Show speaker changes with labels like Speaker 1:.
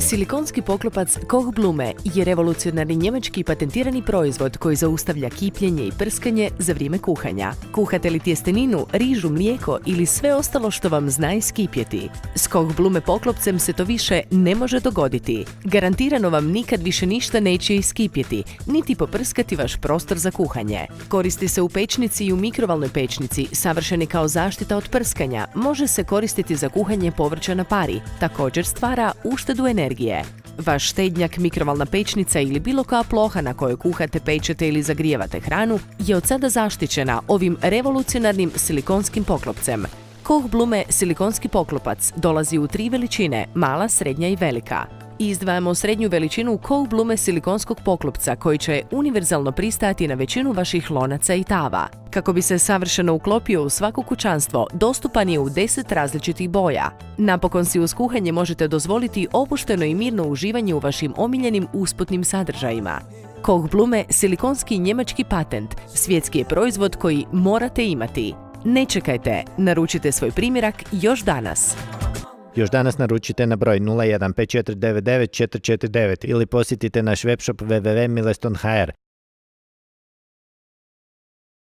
Speaker 1: Silikonski poklopac Koch Blume je revolucionarni njemački patentirani proizvod koji zaustavlja kipljenje i prskanje za vrijeme kuhanja. Kuhate li tjesteninu, rižu, mlijeko ili sve ostalo što vam zna iskipjeti? S Koch Blume poklopcem se to više ne može dogoditi. Garantirano vam nikad više ništa neće iskipjeti, niti poprskati vaš prostor za kuhanje. Koristi se u pečnici i u mikrovalnoj pečnici, savršen je kao zaštita od prskanja, može se koristiti za kuhanje povrća na pari, također stvara uštedu energije. Vaš štednjak, mikrovalna pečnica ili bilo koja ploha na kojoj kuhate, pečete ili zagrijevate hranu je od sada zaštićena ovim revolucionarnim silikonskim poklopcem. Koch Blume silikonski poklopac dolazi u 3 veličine, mala, srednja i velika. Izdvajamo srednju veličinu Koch Blume silikonskog poklopca koji će univerzalno pristajati na većinu vaših lonaca i tava. Kako bi se savršeno uklopio u svako kućanstvo, dostupan je u 10 različitih boja. Napokon si uz kuhanje možete dozvoliti opušteno i mirno uživanje u vašim omiljenim usputnim sadržajima. Koch Blume silikonski njemački patent, svjetski je proizvod koji morate imati. Ne čekajte, naručite svoj primjerak još danas.
Speaker 2: Još danas naručite na broj 015499 449 ili posjetite naš webshop www.mileston.hr.